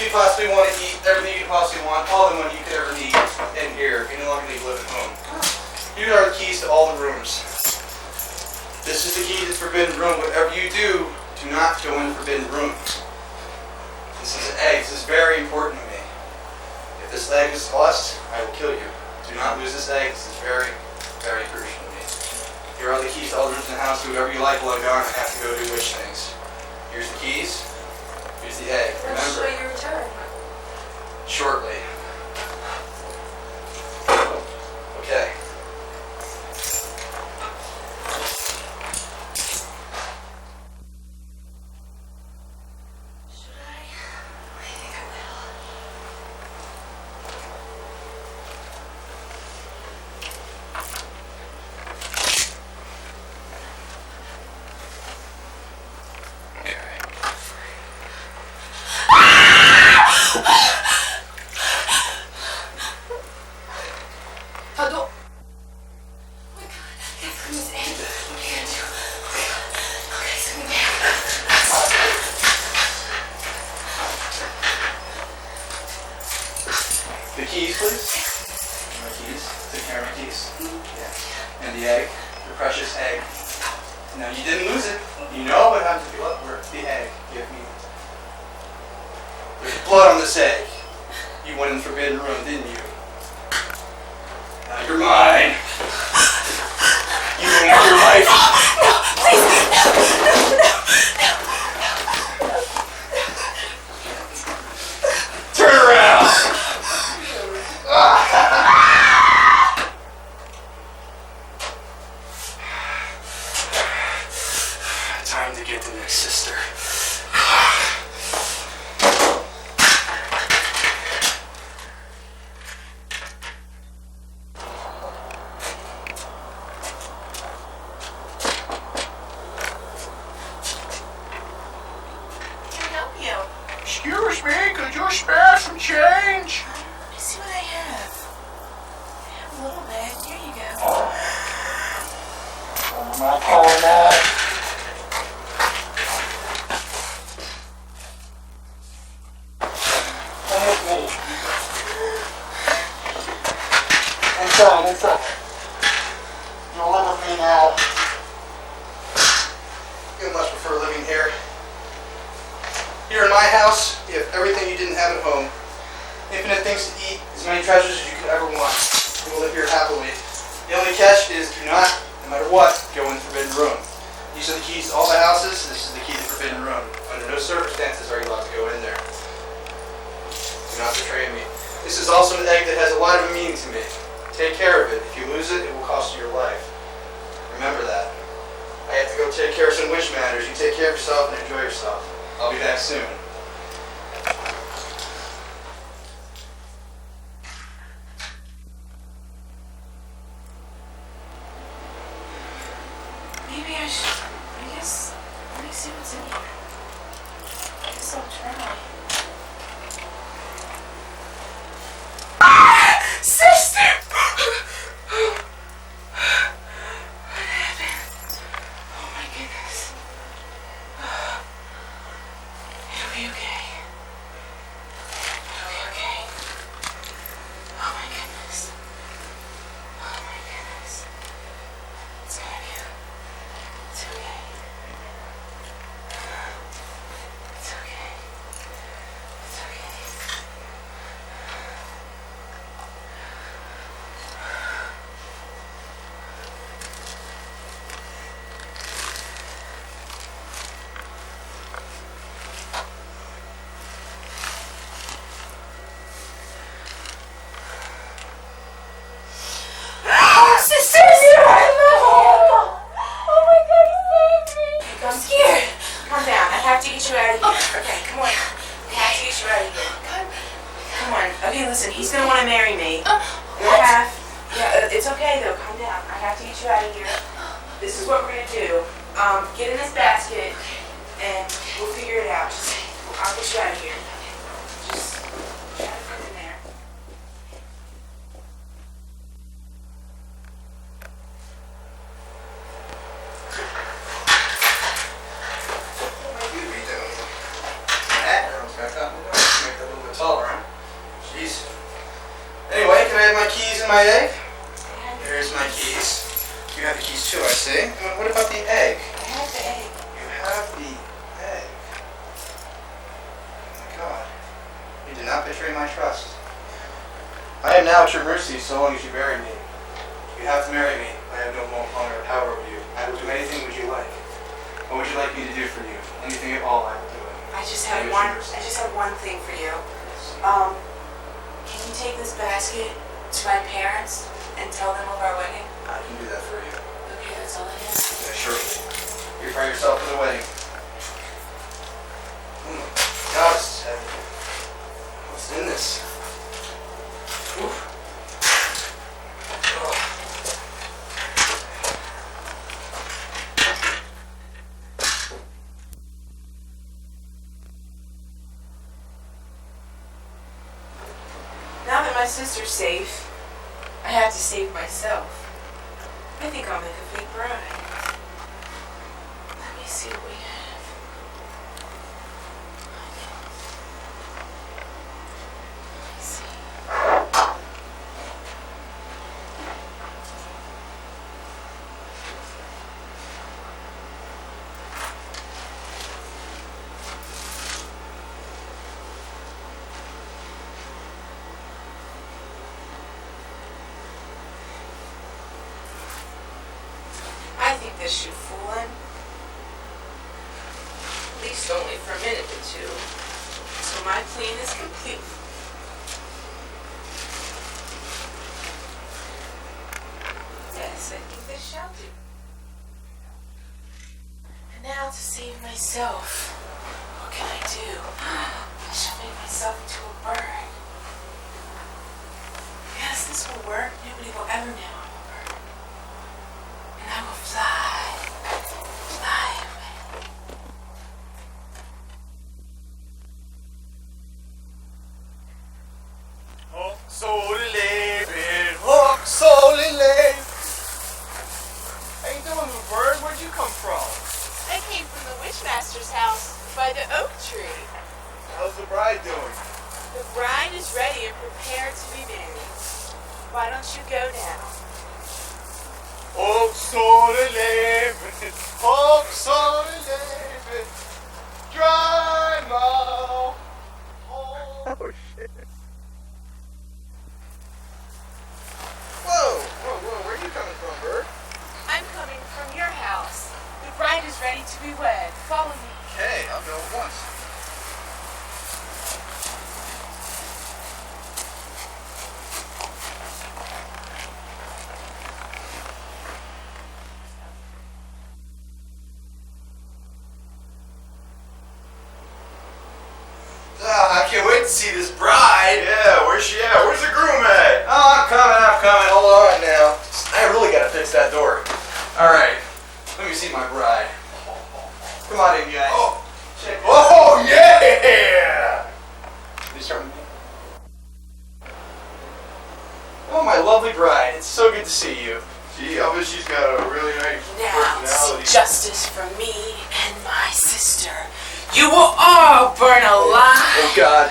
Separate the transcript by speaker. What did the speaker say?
Speaker 1: you possibly want to eat, everything you possibly want, all the money you could ever need in here. You no longer need to live at home. Here are the keys to all the rooms. This is the key to the forbidden room. Whatever you do, do not go in the forbidden room. This is an egg. This is very important to me. If this egg is lost, I will kill you. Do not lose this egg. This is very, very crucial to me. Here are the keys to all the rooms in the house. Do whatever you like while I'm gone. I have to go do wish things. Here's the keys. Here's the egg.
Speaker 2: Let's
Speaker 1: Remember.
Speaker 2: show your return.
Speaker 1: Shortly. Okay. The keys, please. My keys. The camera keys. Yeah. And the egg. The precious egg. Now you didn't lose it. You know what happened to the egg. Give me. There's blood on this egg. You went in the forbidden room, didn't you? Now you're mine. You ruined your life.
Speaker 2: No, please, no.
Speaker 1: Turn around. Time to get the next sister.
Speaker 3: Excuse me, could you spare some change?
Speaker 2: Let me see what I have. I have a little bit. Here you go.
Speaker 3: I'm not calling that. Inside. You'll live with me now.
Speaker 1: You much prefer living here. Here in my house, you have everything you didn't have at home. Infinite things to eat, as many treasures as you could ever want. You will live here happily. The only catch is do not, no matter what, go in the forbidden room. These are the keys to all the houses. This is the key to the forbidden room. Under no circumstances are you allowed to go in there. Do not betray me. This is also an egg that has a lot of meaning to me. Take care of it. If you lose it, it will cost you your life. Remember that. I have to go take care of some wish matters. You take care of yourself and enjoy yourself. I'll be back soon.
Speaker 2: Maybe I should. I guess. Let me see what's in here. I guess I'll try. Sister! What happened? Oh my goodness. It'll be okay. It'll be okay. Oh my goodness. Oh my goodness. It's gonna be. It's okay. It's okay. It's okay. I'm scared. Calm down. I have to get you out of here. Okay, come on. I have to get you out of here. Come on. Okay, listen. He's gonna want to marry me. Yeah, it's okay though. Calm down. I have to get you out of here. This is what we're gonna do. Get in this basket, and we'll figure it out. I'll get you out of here. Just try to put it in there.
Speaker 1: What might you be doing? That girl's got something to do. Make that little in my egg? There's my keys. You have the keys too, I see. And what about the egg?
Speaker 2: I have the egg.
Speaker 1: You have the egg. Oh my God. You did not betray my trust. I am now at your mercy so long as you marry me. You have to marry me. I have no longer power over you. I will do anything would you like. What would you like me to do for you? Anything at all, I will do it.
Speaker 2: I just have one thing for you. Can you take this basket to my parents and tell them of our wedding?
Speaker 1: I can do that for you.
Speaker 2: Okay, that's all I have.
Speaker 1: Yeah, sure. You're by yourself for the wedding. Oh my God, this is heavy. What's in this? Oof. Oh.
Speaker 2: Now that my sister's safe, I have to save myself. I think I'll make a fake bride. Let me see what we have. Let's see. I think this should fool him. At least only for a minute or two. So my plan is complete. Yes, I think this shall do. And now to save myself. What can I do? I shall make myself into a bird. Yes, this will work. Nobody will ever know I'm a bird. And I will fly away.
Speaker 3: Hook, solely living, hook, solely living. How you doing, little bird? Where'd you come from?
Speaker 4: I came from the Witchmaster's house by the oak tree.
Speaker 3: How's the bride doing?
Speaker 4: The bride is ready and prepared to be married. Why don't you go now?
Speaker 3: Hook, solely living, hook, solely living. Dry mouth. Oh, shit. Whoa, where are you coming from, bird?
Speaker 4: I'm coming from your house. The bride is ready to be wed. Follow me.
Speaker 1: Okay, I'll go at once. I can't wait to see this bride.
Speaker 3: Yeah, where's she at? Where's the groom at?
Speaker 1: Oh, I'm coming. Hold on now. I really gotta fix that door. Alright, let me see my bride. Come on in, guys.
Speaker 3: Oh,
Speaker 1: Check this
Speaker 3: oh yeah!
Speaker 1: Did you start with me? Oh, my lovely bride. It's so good to see you.
Speaker 3: Gee, I bet she's got a really nice
Speaker 2: Now to
Speaker 3: personality.
Speaker 2: see justice for me and my sister. You will all burn alive.
Speaker 1: Oh, God.